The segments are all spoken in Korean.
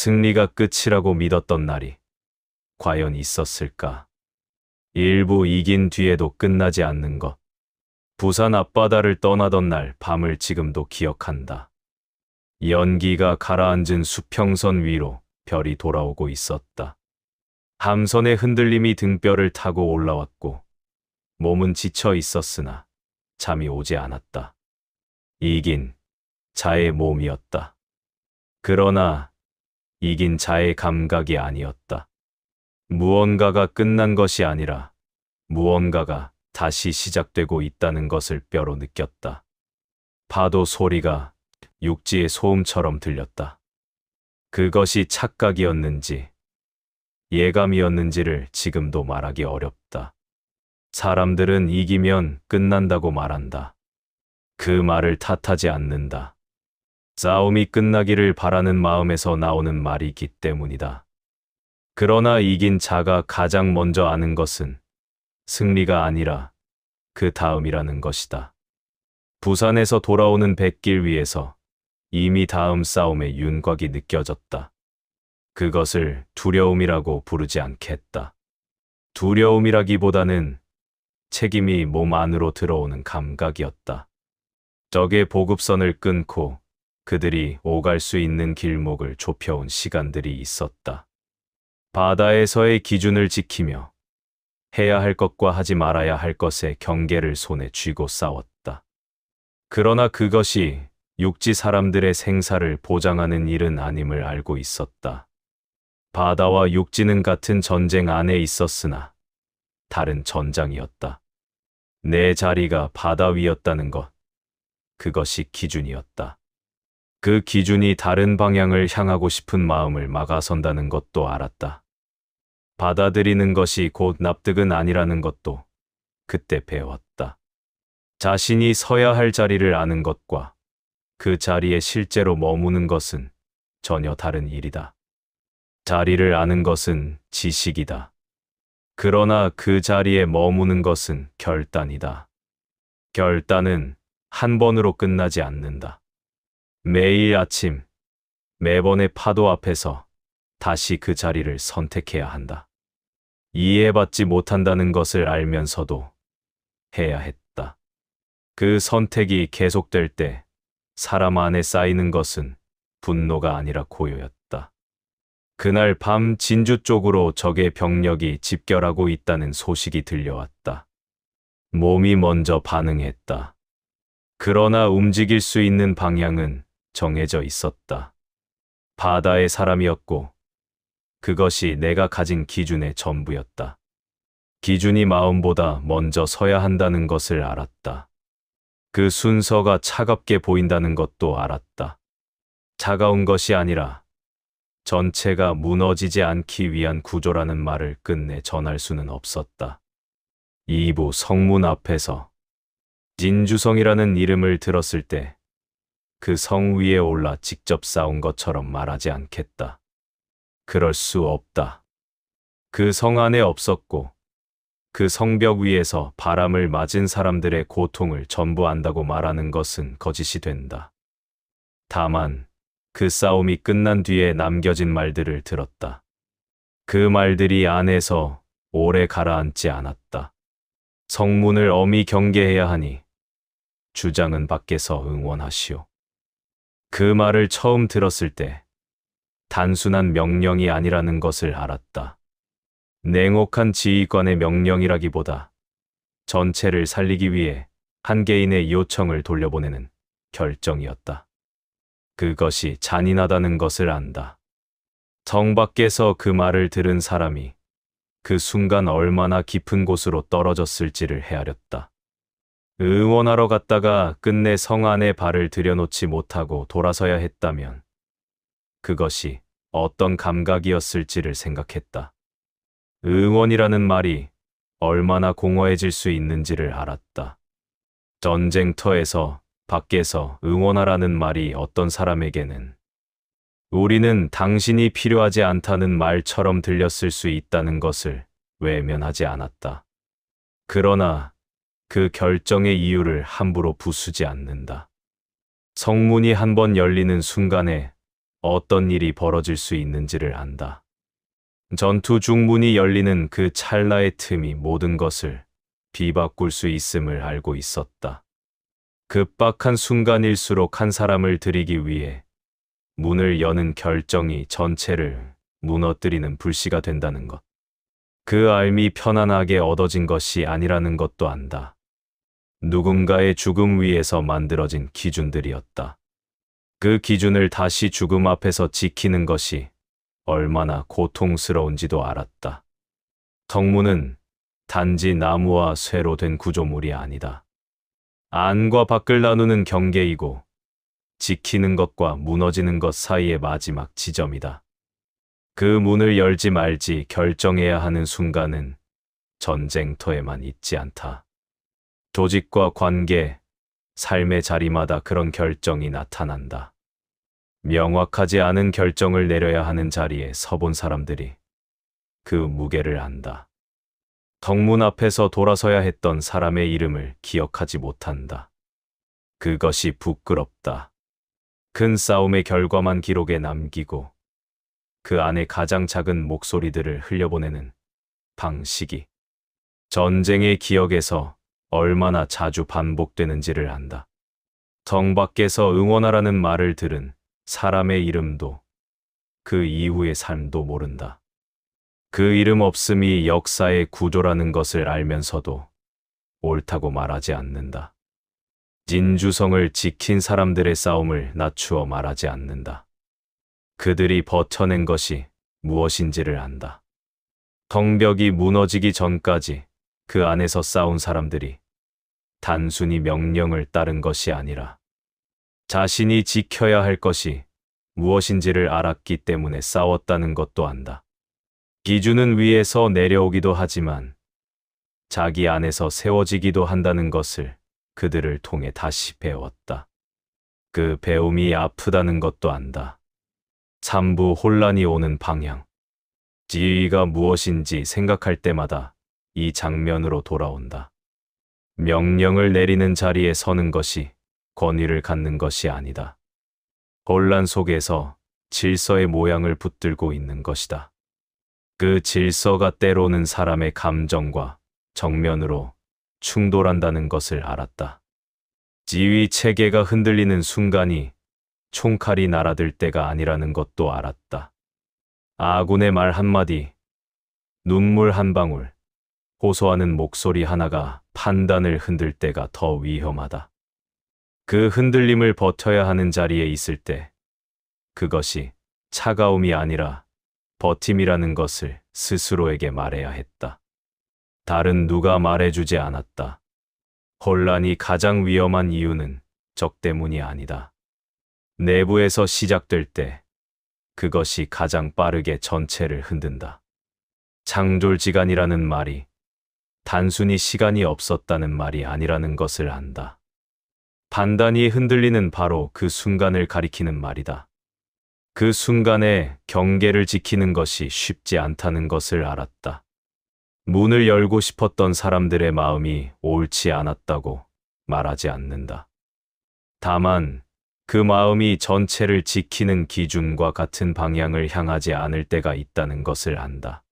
승리가 끝이라고 믿었던 날이 과연 있었을까? 일부 이긴 뒤에도 끝나지 않는 것. 부산 앞바다를 떠나던 날 밤을 지금도 기억한다. 연기가 가라앉은 수평선 위로 별이 돌아오고 있었다. 함선의 흔들림이 등뼈를 타고 올라왔고 몸은 지쳐 있었으나 잠이 오지 않았다. 이긴 자의 몸이었다. 그러나 이긴 자의 감각이 아니었다. 무언가가 끝난 것이 아니라 무언가가 다시 시작되고 있다는 것을 뼈로 느꼈다. 파도 소리가 육지의 소음처럼 들렸다. 그것이 착각이었는지 예감이었는지를 지금도 말하기 어렵다. 사람들은 이기면 끝난다고 말한다. 그 말을 탓하지 않는다. 싸움이 끝나기를 바라는 마음에서 나오는 말이기 때문이다. 그러나 이긴 자가 가장 먼저 아는 것은 승리가 아니라 그 다음이라는 것이다. 부산에서 돌아오는 뱃길 위에서 이미 다음 싸움의 윤곽이 느껴졌다. 그것을 두려움이라고 부르지 않겠다. 두려움이라기보다는 책임이 몸 안으로 들어오는 감각이었다. 적의 보급선을 끊고 그들이 오갈 수 있는 길목을 좁혀온 시간들이 있었다. 바다에서의 기준을 지키며 해야 할 것과 하지 말아야 할 것의 경계를 손에 쥐고 싸웠다. 그러나 그것이 육지 사람들의 생사를 보장하는 일은 아님을 알고 있었다. 바다와 육지는 같은 전쟁 안에 있었으나 다른 전장이었다. 내 자리가 바다 위였다는 것, 그것이 기준이었다. 그 기준이 다른 방향을 향하고 싶은 마음을 막아선다는 것도 알았다. 받아들이는 것이 곧 납득은 아니라는 것도 그때 배웠다. 자신이 서야 할 자리를 아는 것과 그 자리에 실제로 머무는 것은 전혀 다른 일이다. 자리를 아는 것은 지식이다. 그러나 그 자리에 머무는 것은 결단이다. 결단은 한 번으로 끝나지 않는다. 매일 아침, 매번의 파도 앞에서 다시 그 자리를 선택해야 한다. 이해받지 못한다는 것을 알면서도 해야 했다. 그 선택이 계속될 때 사람 안에 쌓이는 것은 분노가 아니라 고요였다. 그날 밤 진주 쪽으로 적의 병력이 집결하고 있다는 소식이 들려왔다. 몸이 먼저 반응했다. 그러나 움직일 수 있는 방향은 정해져 있었다. 바다의 사람이었고 그것이 내가 가진 기준의 전부였다. 기준이 마음보다 먼저 서야 한다는 것을 알았다. 그 순서가 차갑게 보인다는 것도 알았다. 차가운 것이 아니라 전체가 무너지지 않기 위한 구조라는 말을 끝내 전할 수는 없었다. 2부 성문 앞에서 진주성이라는 이름을 들었을 때 그 성 위에 올라 직접 싸운 것처럼 말하지 않겠다. 그럴 수 없다. 그 성 안에 없었고 그 성벽 위에서 바람을 맞은 사람들의 고통을 전부 안다고 말하는 것은 거짓이 된다. 다만 그 싸움이 끝난 뒤에 남겨진 말들을 들었다. 그 말들이 안에서 오래 가라앉지 않았다. 성문을 엄히 경계해야 하니 주장은 밖에서 응원하시오. 그 말을 처음 들었을 때 단순한 명령이 아니라는 것을 알았다. 냉혹한 지휘관의 명령이라기보다 전체를 살리기 위해 한 개인의 요청을 돌려보내는 결정이었다. 그것이 잔인하다는 것을 안다. 성 밖에서 그 말을 들은 사람이 그 순간 얼마나 깊은 곳으로 떨어졌을지를 헤아렸다. 응원하러 갔다가 끝내 성 안에 발을 들여놓지 못하고 돌아서야 했다면 그것이 어떤 감각이었을지를 생각했다. 응원이라는 말이 얼마나 공허해질 수 있는지를 알았다. 전쟁터에서 밖에서 응원하라는 말이 어떤 사람에게는 우리는 당신이 필요하지 않다는 말처럼 들렸을 수 있다는 것을 외면하지 않았다. 그러나 그 결정의 이유를 함부로 부수지 않는다. 성문이 한 번 열리는 순간에 어떤 일이 벌어질 수 있는지를 안다. 전투 중 문이 열리는 그 찰나의 틈이 모든 것을 뒤바꿀 수 있음을 알고 있었다. 급박한 순간일수록 한 사람을 들이기 위해 문을 여는 결정이 전체를 무너뜨리는 불씨가 된다는 것. 그 알미 편안하게 얻어진 것이 아니라는 것도 안다. 누군가의 죽음 위에서 만들어진 기준들이었다. 그 기준을 다시 죽음 앞에서 지키는 것이 얼마나 고통스러운지도 알았다. 성문은 단지 나무와 쇠로 된 구조물이 아니다. 안과 밖을 나누는 경계이고 지키는 것과 무너지는 것 사이의 마지막 지점이다. 그 문을 열지 말지 결정해야 하는 순간은 전쟁터에만 있지 않다. 조직과 관계, 삶의 자리마다 그런 결정이 나타난다. 명확하지 않은 결정을 내려야 하는 자리에 서본 사람들이 그 무게를 안다. 성문 앞에서 돌아서야 했던 사람의 이름을 기억하지 못한다. 그것이 부끄럽다. 큰 싸움의 결과만 기록에 남기고 그 안에 가장 작은 목소리들을 흘려보내는 방식이 전쟁의 기억에서 얼마나 자주 반복되는지를 안다. 성 밖에서 응원하라는 말을 들은 사람의 이름도 그 이후의 삶도 모른다. 그 이름 없음이 역사의 구조라는 것을 알면서도 옳다고 말하지 않는다. 진주성을 지킨 사람들의 싸움을 낮추어 말하지 않는다. 그들이 버텨낸 것이 무엇인지를 안다. 성벽이 무너지기 전까지 그 안에서 싸운 사람들이 단순히 명령을 따른 것이 아니라 자신이 지켜야 할 것이 무엇인지를 알았기 때문에 싸웠다는 것도 안다. 기준은 위에서 내려오기도 하지만 자기 안에서 세워지기도 한다는 것을 그들을 통해 다시 배웠다. 그 배움이 아프다는 것도 안다. 삼부 혼란이 오는 방향. 지위가 무엇인지 생각할 때마다 이 장면으로 돌아온다. 명령을 내리는 자리에 서는 것이 권위를 갖는 것이 아니다. 혼란 속에서 질서의 모양을 붙들고 있는 것이다. 그 질서가 때로는 사람의 감정과 정면으로 충돌한다는 것을 알았다. 지위 체계가 흔들리는 순간이 총칼이 날아들 때가 아니라는 것도 알았다. 아군의 말 한마디, 눈물 한 방울, 호소하는 목소리 하나가 판단을 흔들 때가 더 위험하다. 그 흔들림을 버텨야 하는 자리에 있을 때 그것이 차가움이 아니라 버팀이라는 것을 스스로에게 말해야 했다. 다른 누가 말해주지 않았다. 혼란이 가장 위험한 이유는 적 때문이 아니다. 내부에서 시작될 때 그것이 가장 빠르게 전체를 흔든다. 창졸지간이라는 말이 단순히 시간이 없었다는 말이 아니라는 것을 안다. 판단이 흔들리는 바로 그 순간을 가리키는 말이다. 그 순간에 경계를 지키는 것이 쉽지 않다는 것을 알았다. 문을 열고 싶었던 사람들의 마음이 옳지 않았다고 말하지 않는다. 다만 그 마음이 전체를 지키는 기준과 같은 방향을 향하지 않을 때가 있다는 것을 안다.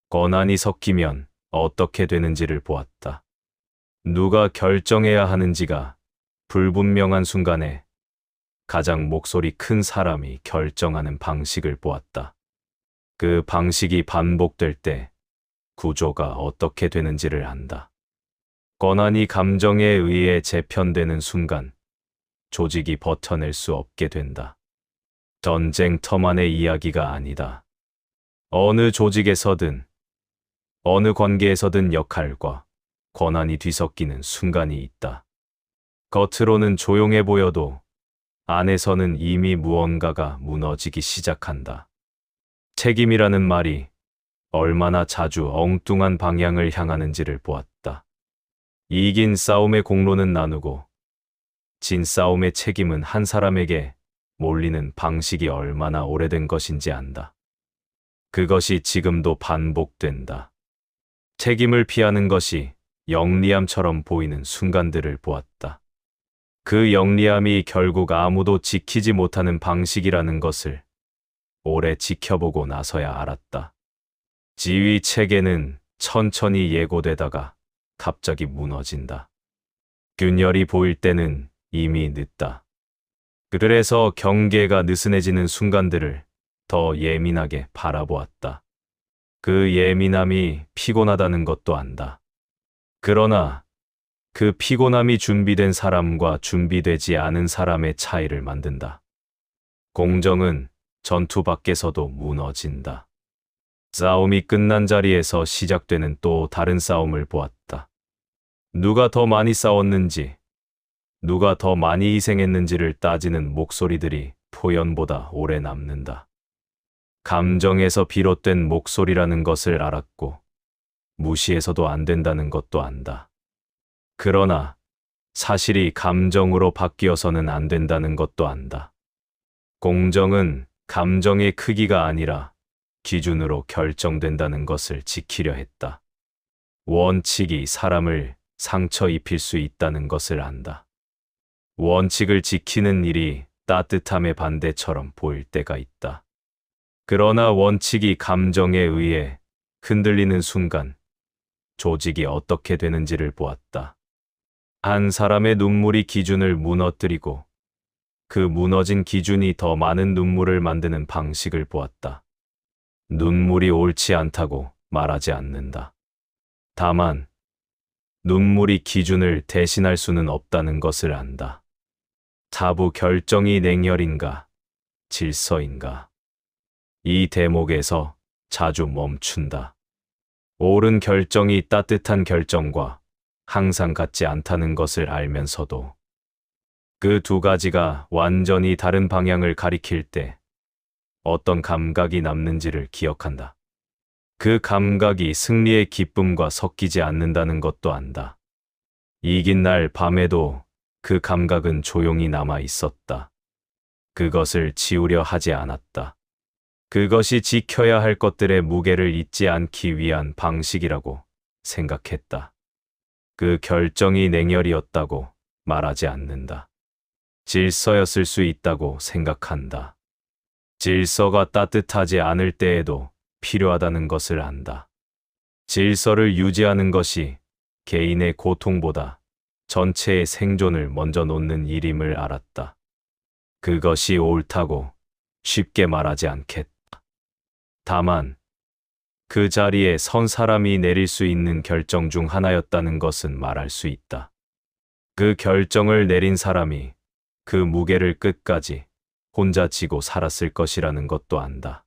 권한이 섞이면 어떻게 되는지를 보았다. 누가 결정해야 하는지가 불분명한 순간에 가장 목소리 큰 사람이 결정하는 방식을 보았다. 그 방식이 반복될 때 구조가 어떻게 되는지를 안다. 권한이 감정에 의해 재편되는 순간 조직이 버텨낼 수 없게 된다. 전쟁터만의 이야기가 아니다. 어느 조직에서든 어느 관계에서든 역할과 권한이 뒤섞이는 순간이 있다. 겉으로는 조용해 보여도 안에서는 이미 무언가가 무너지기 시작한다. 책임이라는 말이 얼마나 자주 엉뚱한 방향을 향하는지를 보았다. 이긴 싸움의 공로는 나누고 진 싸움의 책임은 한 사람에게 몰리는 방식이 얼마나 오래된 것인지 안다. 그것이 지금도 반복된다. 책임을 피하는 것이 영리함처럼 보이는 순간들을 보았다. 그 영리함이 결국 아무도 지키지 못하는 방식이라는 것을 오래 지켜보고 나서야 알았다. 지휘 체계는 천천히 예고되다가 갑자기 무너진다. 균열이 보일 때는 이미 늦다. 그래서 경계가 느슨해지는 순간들을 더 예민하게 바라보았다. 그 예민함이 피곤하다는 것도 안다. 그러나 그 피곤함이 준비된 사람과 준비되지 않은 사람의 차이를 만든다. 공정은 전투 밖에서도 무너진다. 싸움이 끝난 자리에서 시작되는 또 다른 싸움을 보았다. 누가 더 많이 싸웠는지, 누가 더 많이 희생했는지를 따지는 목소리들이 표현보다 오래 남는다. 감정에서 비롯된 목소리라는 것을 알았고, 무시해서도 안 된다는 것도 안다. 그러나 사실이 감정으로 바뀌어서는 안 된다는 것도 안다. 공정은 감정의 크기가 아니라 기준으로 결정된다는 것을 지키려 했다. 원칙이 사람을 상처 입힐 수 있다는 것을 안다. 원칙을 지키는 일이 따뜻함의 반대처럼 보일 때가 있다. 그러나 원칙이 감정에 의해 흔들리는 순간 조직이 어떻게 되는지를 보았다. 한 사람의 눈물이 기준을 무너뜨리고 그 무너진 기준이 더 많은 눈물을 만드는 방식을 보았다. 눈물이 옳지 않다고 말하지 않는다. 다만 눈물이 기준을 대신할 수는 없다는 것을 안다. 타부 결정이 냉혈인가 질서인가? 이 대목에서 자주 멈춘다. 옳은 결정이 따뜻한 결정과 항상 같지 않다는 것을 알면서도 그 두 가지가 완전히 다른 방향을 가리킬 때 어떤 감각이 남는지를 기억한다. 그 감각이 승리의 기쁨과 섞이지 않는다는 것도 안다. 이긴 날 밤에도 그 감각은 조용히 남아 있었다. 그것을 지우려 하지 않았다. 그것이 지켜야 할 것들의 무게를 잊지 않기 위한 방식이라고 생각했다. 그 결정이 냉혈이었다고 말하지 않는다. 질서였을 수 있다고 생각한다. 질서가 따뜻하지 않을 때에도 필요하다는 것을 안다. 질서를 유지하는 것이 개인의 고통보다 전체의 생존을 먼저 놓는 일임을 알았다. 그것이 옳다고 쉽게 말하지 않겠다. 다만 그 자리에 선 사람이 내릴 수 있는 결정 중 하나였다는 것은 말할 수 있다. 그 결정을 내린 사람이 그 무게를 끝까지 혼자 지고 살았을 것이라는 것도 안다.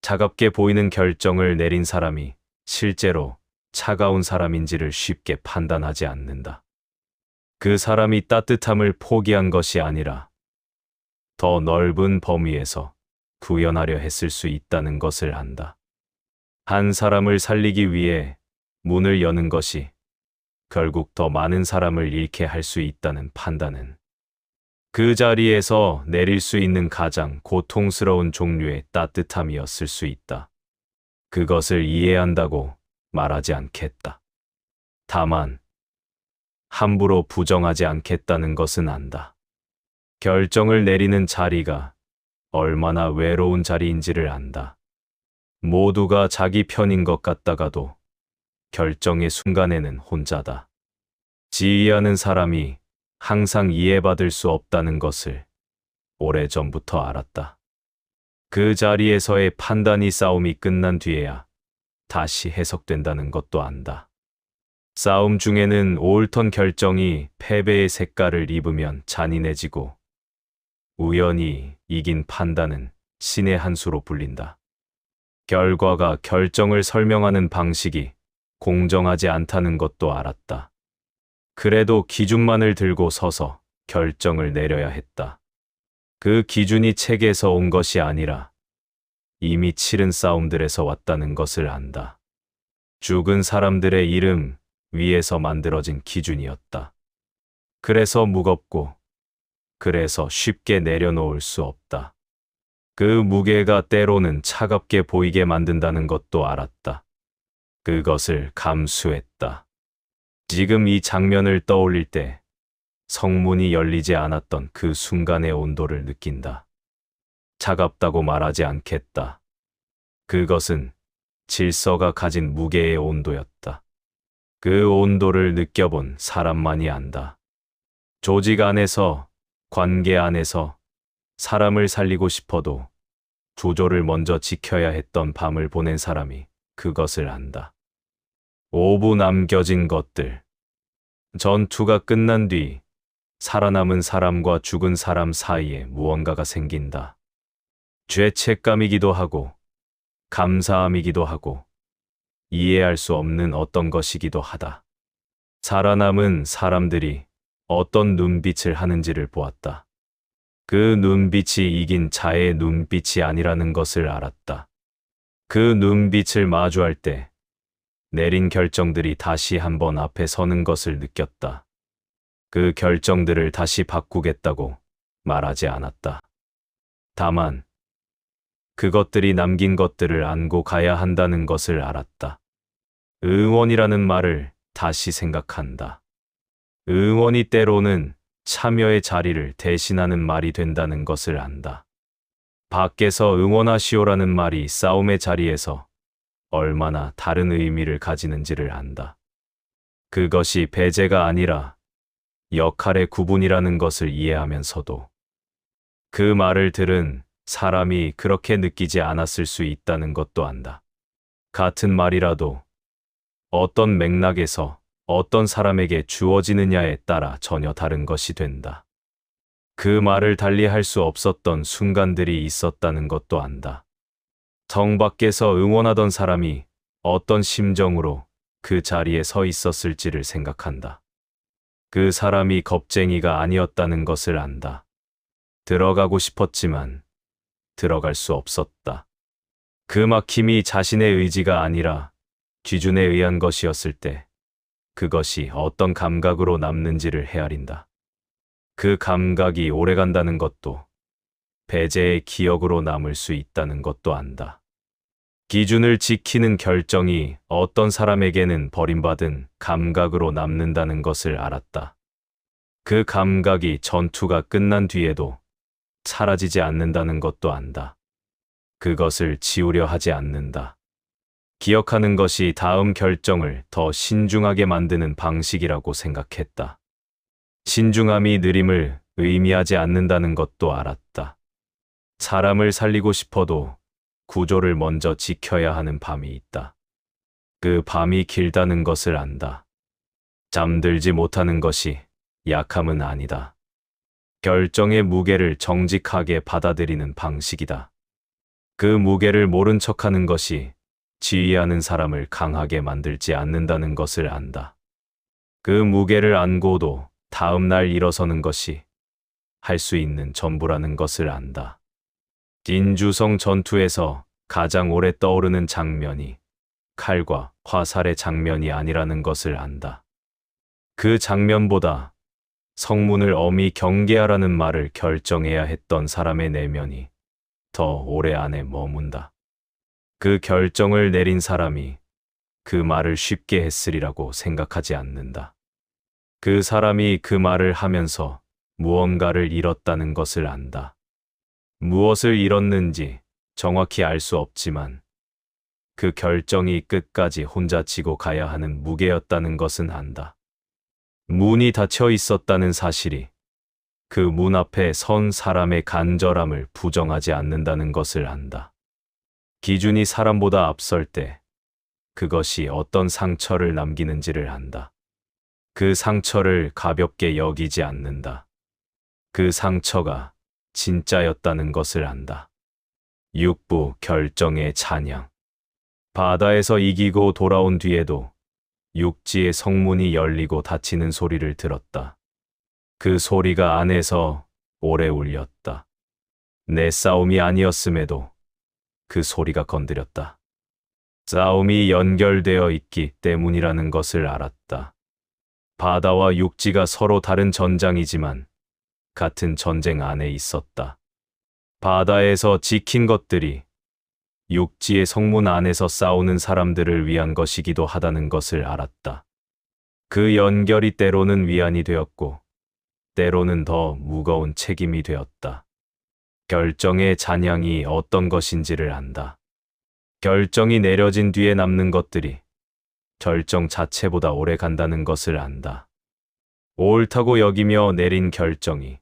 차갑게 보이는 결정을 내린 사람이 실제로 차가운 사람인지를 쉽게 판단하지 않는다. 그 사람이 따뜻함을 포기한 것이 아니라 더 넓은 범위에서 구현하려 했을 수 있다는 것을 안다. 한 사람을 살리기 위해 문을 여는 것이 결국 더 많은 사람을 잃게 할 수 있다는 판단은 그 자리에서 내릴 수 있는 가장 고통스러운 종류의 따뜻함이었을 수 있다. 그것을 이해한다고 말하지 않겠다. 다만 함부로 부정하지 않겠다는 것은 안다. 결정을 내리는 자리가 얼마나 외로운 자리인지를 안다. 모두가 자기 편인 것 같다가도 결정의 순간에는 혼자다. 지휘하는 사람이 항상 이해받을 수 없다는 것을 오래전부터 알았다. 그 자리에서의 판단이 싸움이 끝난 뒤에야 다시 해석된다는 것도 안다. 싸움 중에는 옳던 결정이 패배의 색깔을 입으면 잔인해지고 우연히 이긴 판단은 신의 한 수로 불린다. 결과가 결정을 설명하는 방식이 공정하지 않다는 것도 알았다. 그래도 기준만을 들고 서서 결정을 내려야 했다. 그 기준이 책에서 온 것이 아니라 이미 치른 싸움들에서 왔다는 것을 안다. 죽은 사람들의 이름 위에서 만들어진 기준이었다. 그래서 무겁고 그래서 쉽게 내려놓을 수 없다. 그 무게가 때로는 차갑게 보이게 만든다는 것도 알았다. 그것을 감수했다. 지금 이 장면을 떠올릴 때 성문이 열리지 않았던 그 순간의 온도를 느낀다. 차갑다고 말하지 않겠다. 그것은 질서가 가진 무게의 온도였다. 그 온도를 느껴본 사람만이 안다. 조직 안에서, 관계 안에서 사람을 살리고 싶어도 구조를 먼저 지켜야 했던 밤을 보낸 사람이 그것을 안다. 5부 남겨진 것들. 전투가 끝난 뒤 살아남은 사람과 죽은 사람 사이에 무언가가 생긴다. 죄책감이기도 하고, 감사함이기도 하고, 이해할 수 없는 어떤 것이기도 하다. 살아남은 사람들이 어떤 눈빛을 하는지를 보았다. 그 눈빛이 이긴 자의 눈빛이 아니라는 것을 알았다. 그 눈빛을 마주할 때 내린 결정들이 다시 한번 앞에 서는 것을 느꼈다. 그 결정들을 다시 바꾸겠다고 말하지 않았다. 다만 그것들이 남긴 것들을 안고 가야 한다는 것을 알았다. 응원이라는 말을 다시 생각한다. 응원이 때로는 참여의 자리를 대신하는 말이 된다는 것을 안다. 밖에서 응원하시오라는 말이 싸움의 자리에서 얼마나 다른 의미를 가지는지를 안다. 그것이 배제가 아니라 역할의 구분이라는 것을 이해하면서도 그 말을 들은 사람이 그렇게 느끼지 않았을 수 있다는 것도 안다. 같은 말이라도 어떤 맥락에서 어떤 사람에게 주어지느냐에 따라 전혀 다른 것이 된다. 그 말을 달리 할 수 없었던 순간들이 있었다는 것도 안다. 정 밖에서 응원하던 사람이 어떤 심정으로 그 자리에 서 있었을지를 생각한다. 그 사람이 겁쟁이가 아니었다는 것을 안다. 들어가고 싶었지만 들어갈 수 없었다. 그 막힘이 자신의 의지가 아니라 기준에 의한 것이었을 때 그것이 어떤 감각으로 남는지를 헤아린다. 그 감각이 오래간다는 것도 배제의 기억으로 남을 수 있다는 것도 안다. 기준을 지키는 결정이 어떤 사람에게는 버림받은 감각으로 남는다는 것을 알았다. 그 감각이 전투가 끝난 뒤에도 사라지지 않는다는 것도 안다. 그것을 지우려 하지 않는다. 기억하는 것이 다음 결정을 더 신중하게 만드는 방식이라고 생각했다. 신중함이 느림을 의미하지 않는다는 것도 알았다. 사람을 살리고 싶어도 구조를 먼저 지켜야 하는 밤이 있다. 그 밤이 길다는 것을 안다. 잠들지 못하는 것이 약함은 아니다. 결정의 무게를 정직하게 받아들이는 방식이다. 그 무게를 모른 척하는 것이 지휘하는 사람을 강하게 만들지 않는다는 것을 안다. 그 무게를 안고도 다음 날 일어서는 것이 할 수 있는 전부라는 것을 안다. 인주성 전투에서 가장 오래 떠오르는 장면이 칼과 화살의 장면이 아니라는 것을 안다. 그 장면보다 성문을 엄히 경계하라는 말을 결정해야 했던 사람의 내면이 더 오래 안에 머문다. 그 결정을 내린 사람이 그 말을 쉽게 했으리라고 생각하지 않는다. 그 사람이 그 말을 하면서 무언가를 잃었다는 것을 안다. 무엇을 잃었는지 정확히 알 수 없지만 그 결정이 끝까지 혼자 지고 가야 하는 무게였다는 것은 안다. 문이 닫혀 있었다는 사실이 그 문 앞에 선 사람의 간절함을 부정하지 않는다는 것을 안다. 기준이 사람보다 앞설 때 그것이 어떤 상처를 남기는지를 안다. 그 상처를 가볍게 여기지 않는다. 그 상처가 진짜였다는 것을 안다. 6부 결정의 찬양. 바다에서 이기고 돌아온 뒤에도 육지의 성문이 열리고 닫히는 소리를 들었다. 그 소리가 안에서 오래 울렸다. 내 싸움이 아니었음에도 그 소리가 건드렸다. 싸움이 연결되어 있기 때문이라는 것을 알았다. 바다와 육지가 서로 다른 전장이지만 같은 전쟁 안에 있었다. 바다에서 지킨 것들이 육지의 성문 안에서 싸우는 사람들을 위한 것이기도 하다는 것을 알았다. 그 연결이 때로는 위안이 되었고 때로는 더 무거운 책임이 되었다. 결정의 잔향이 어떤 것인지를 안다. 결정이 내려진 뒤에 남는 것들이 결정 자체보다 오래 간다는 것을 안다. 옳다고 여기며 내린 결정이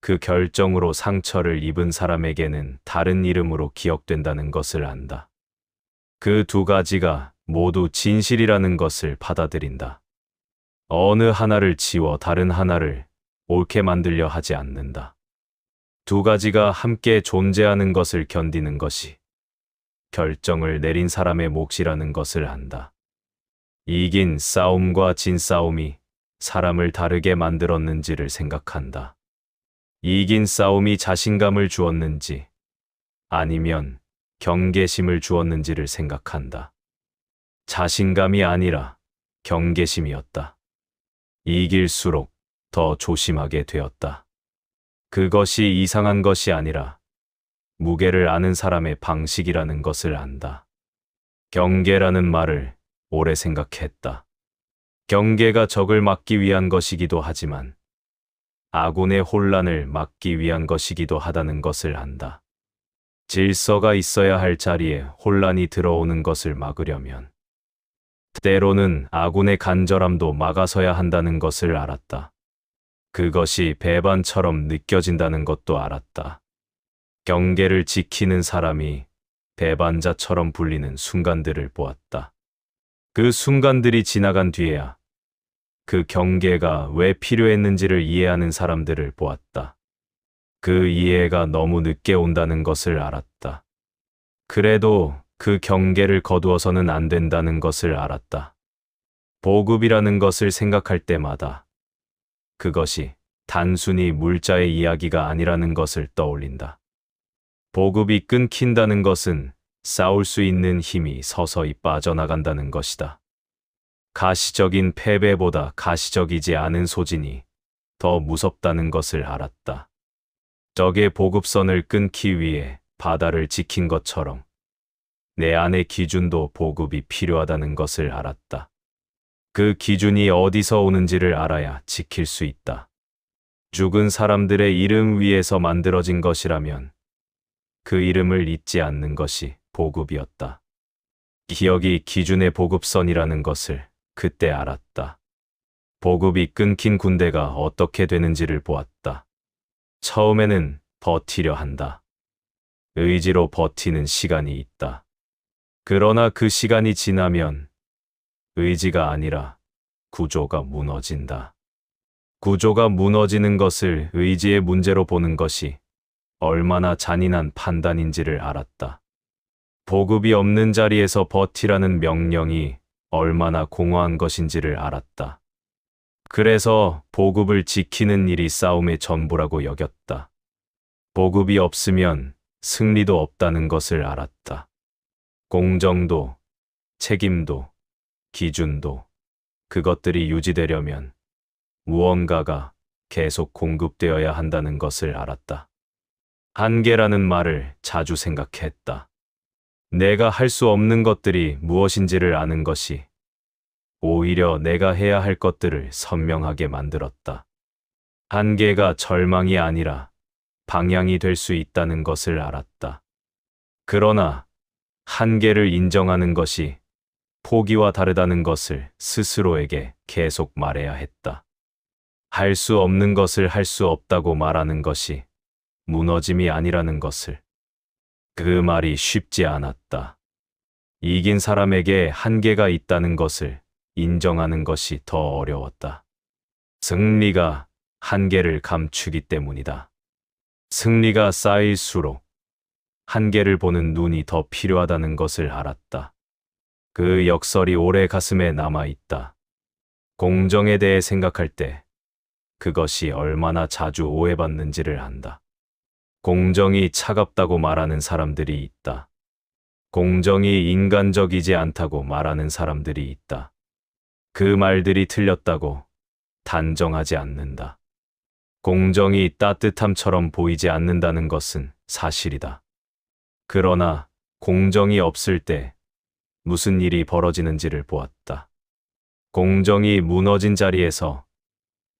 그 결정으로 상처를 입은 사람에게는 다른 이름으로 기억된다는 것을 안다. 그 두 가지가 모두 진실이라는 것을 받아들인다. 어느 하나를 지워 다른 하나를 옳게 만들려 하지 않는다. 두 가지가 함께 존재하는 것을 견디는 것이 결정을 내린 사람의 몫이라는 것을 안다. 이긴 싸움과 진 싸움이 사람을 다르게 만들었는지를 생각한다. 이긴 싸움이 자신감을 주었는지 아니면 경계심을 주었는지를 생각한다. 자신감이 아니라 경계심이었다. 이길수록 더 조심하게 되었다. 그것이 이상한 것이 아니라 무게를 아는 사람의 방식이라는 것을 안다. 경계라는 말을 오래 생각했다. 경계가 적을 막기 위한 것이기도 하지만 아군의 혼란을 막기 위한 것이기도 하다는 것을 안다. 질서가 있어야 할 자리에 혼란이 들어오는 것을 막으려면 때로는 아군의 간절함도 막아서야 한다는 것을 알았다. 그것이 배반처럼 느껴진다는 것도 알았다. 경계를 지키는 사람이 배반자처럼 불리는 순간들을 보았다. 그 순간들이 지나간 뒤에야 그 경계가 왜 필요했는지를 이해하는 사람들을 보았다. 그 이해가 너무 늦게 온다는 것을 알았다. 그래도 그 경계를 거두어서는 안 된다는 것을 알았다. 보급이라는 것을 생각할 때마다 그것이 단순히 물자의 이야기가 아니라는 것을 떠올린다. 보급이 끊긴다는 것은 싸울 수 있는 힘이 서서히 빠져나간다는 것이다. 가시적인 패배보다 가시적이지 않은 소진이 더 무섭다는 것을 알았다. 적의 보급선을 끊기 위해 바다를 지킨 것처럼 내 안의 기준도 보급이 필요하다는 것을 알았다. 그 기준이 어디서 오는지를 알아야 지킬 수 있다. 죽은 사람들의 이름 위에서 만들어진 것이라면 그 이름을 잊지 않는 것이 보급이었다. 기억이 기준의 보급선이라는 것을 그때 알았다. 보급이 끊긴 군대가 어떻게 되는지를 보았다. 처음에는 버티려 한다. 의지로 버티는 시간이 있다. 그러나 그 시간이 지나면 의지가 아니라 구조가 무너진다. 구조가 무너지는 것을 의지의 문제로 보는 것이 얼마나 잔인한 판단인지를 알았다. 보급이 없는 자리에서 버티라는 명령이 얼마나 공허한 것인지를 알았다. 그래서 보급을 지키는 일이 싸움의 전부라고 여겼다. 보급이 없으면 승리도 없다는 것을 알았다. 공정도, 책임도, 기준도, 그것들이 유지되려면 무언가가 계속 공급되어야 한다는 것을 알았다. 한계라는 말을 자주 생각했다. 내가 할 수 없는 것들이 무엇인지를 아는 것이 오히려 내가 해야 할 것들을 선명하게 만들었다. 한계가 절망이 아니라 방향이 될 수 있다는 것을 알았다. 그러나 한계를 인정하는 것이 포기와 다르다는 것을 스스로에게 계속 말해야 했다. 할 수 없는 것을 할 수 없다고 말하는 것이 무너짐이 아니라는 것을. 그 말이 쉽지 않았다. 이긴 사람에게 한계가 있다는 것을 인정하는 것이 더 어려웠다. 승리가 한계를 감추기 때문이다. 승리가 쌓일수록 한계를 보는 눈이 더 필요하다는 것을 알았다. 그 역설이 오래 가슴에 남아있다. 공정에 대해 생각할 때 그것이 얼마나 자주 오해받는지를 안다. 공정이 차갑다고 말하는 사람들이 있다. 공정이 인간적이지 않다고 말하는 사람들이 있다. 그 말들이 틀렸다고 단정하지 않는다. 공정이 따뜻함처럼 보이지 않는다는 것은 사실이다. 그러나 공정이 없을 때 무슨 일이 벌어지는지를 보았다. 공정이 무너진 자리에서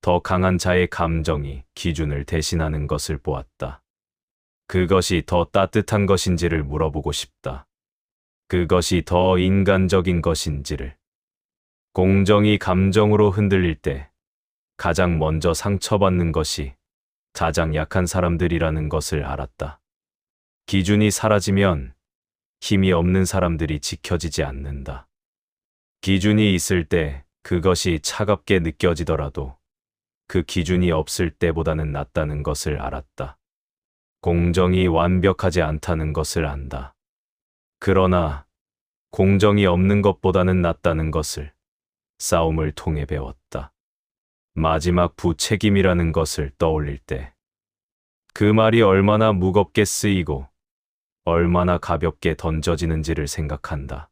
더 강한 자의 감정이 기준을 대신하는 것을 보았다. 그것이 더 따뜻한 것인지를 물어보고 싶다. 그것이 더 인간적인 것인지를. 공정이 감정으로 흔들릴 때 가장 먼저 상처받는 것이 가장 약한 사람들이라는 것을 알았다. 기준이 사라지면 힘이 없는 사람들이 지켜지지 않는다. 기준이 있을 때 그것이 차갑게 느껴지더라도 그 기준이 없을 때보다는 낫다는 것을 알았다. 공정이 완벽하지 않다는 것을 안다. 그러나 공정이 없는 것보다는 낫다는 것을 싸움을 통해 배웠다. 마지막 부책임이라는 것을 떠올릴 때 그 말이 얼마나 무겁게 쓰이고 얼마나 가볍게 던져지는지를 생각한다.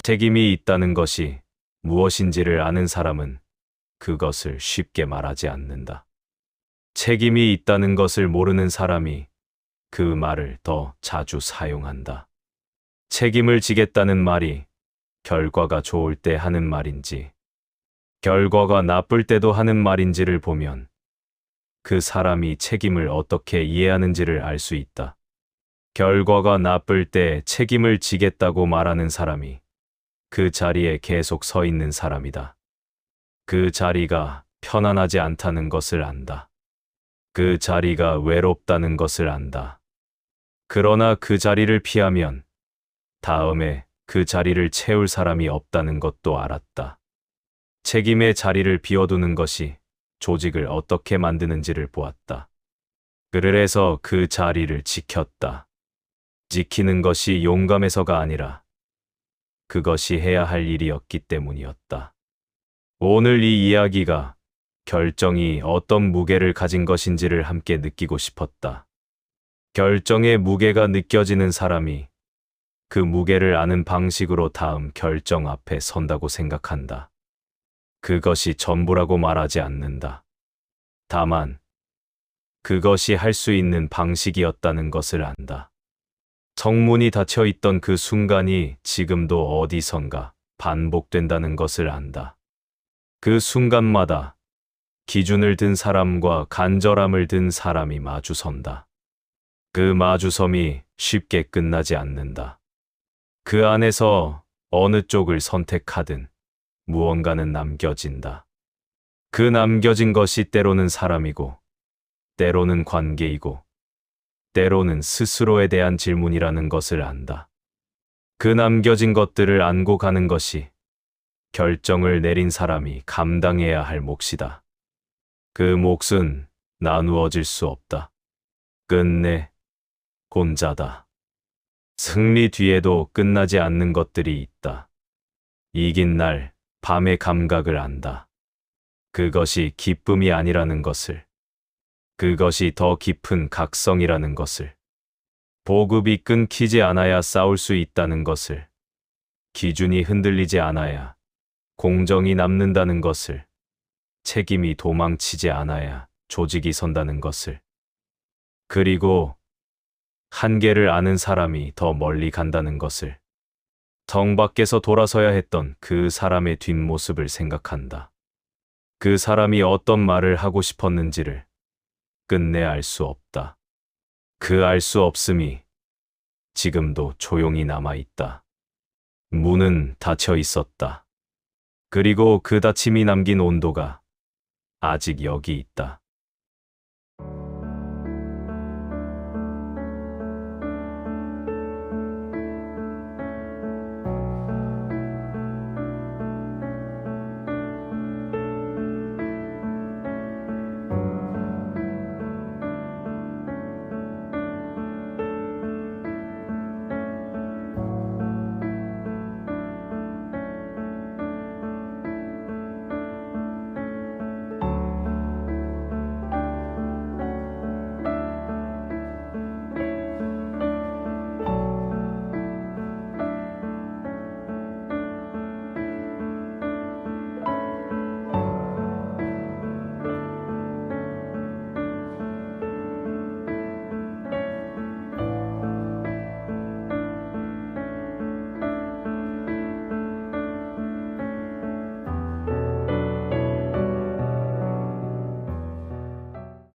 책임이 있다는 것이 무엇인지를 아는 사람은 그것을 쉽게 말하지 않는다. 책임이 있다는 것을 모르는 사람이 그 말을 더 자주 사용한다. 책임을 지겠다는 말이 결과가 좋을 때 하는 말인지, 결과가 나쁠 때도 하는 말인지를 보면 그 사람이 책임을 어떻게 이해하는지를 알 수 있다. 결과가 나쁠 때 책임을 지겠다고 말하는 사람이 그 자리에 계속 서 있는 사람이다. 그 자리가 편안하지 않다는 것을 안다. 그 자리가 외롭다는 것을 안다. 그러나 그 자리를 피하면 다음에 그 자리를 채울 사람이 없다는 것도 알았다. 책임의 자리를 비워두는 것이 조직을 어떻게 만드는지를 보았다. 그래서 그 자리를 지켰다. 지키는 것이 용감해서가 아니라 그것이 해야 할 일이었기 때문이었다. 오늘 이 이야기가 결정이 어떤 무게를 가진 것인지를 함께 느끼고 싶었다. 결정의 무게가 느껴지는 사람이 그 무게를 아는 방식으로 다음 결정 앞에 선다고 생각한다. 그것이 전부라고 말하지 않는다. 다만 그것이 할 수 있는 방식이었다는 것을 안다. 정문이 닫혀 있던 그 순간이 지금도 어디선가 반복된다는 것을 안다. 그 순간마다 기준을 든 사람과 간절함을 든 사람이 마주선다. 그 마주섬이 쉽게 끝나지 않는다. 그 안에서 어느 쪽을 선택하든 무언가는 남겨진다. 그 남겨진 것이 때로는 사람이고, 때로는 관계이고, 때로는 스스로에 대한 질문이라는 것을 안다. 그 남겨진 것들을 안고 가는 것이 결정을 내린 사람이 감당해야 할 몫이다. 그 몫은 나누어질 수 없다. 끝내 혼자다. 승리 뒤에도 끝나지 않는 것들이 있다. 이긴 날 밤의 감각을 안다. 그것이 기쁨이 아니라는 것을. 그것이 더 깊은 각성이라는 것을. 보급이 끊기지 않아야 싸울 수 있다는 것을. 기준이 흔들리지 않아야 공정이 남는다는 것을. 책임이 도망치지 않아야 조직이 선다는 것을. 그리고 한계를 아는 사람이 더 멀리 간다는 것을. 정 밖에서 돌아서야 했던 그 사람의 뒷모습을 생각한다. 그 사람이 어떤 말을 하고 싶었는지를 끝내 알 수 없다. 그 알 수 없음이 지금도 조용히 남아있다. 문은 닫혀 있었다. 그리고 그 닫힘이 남긴 온도가 아직 여기 있다.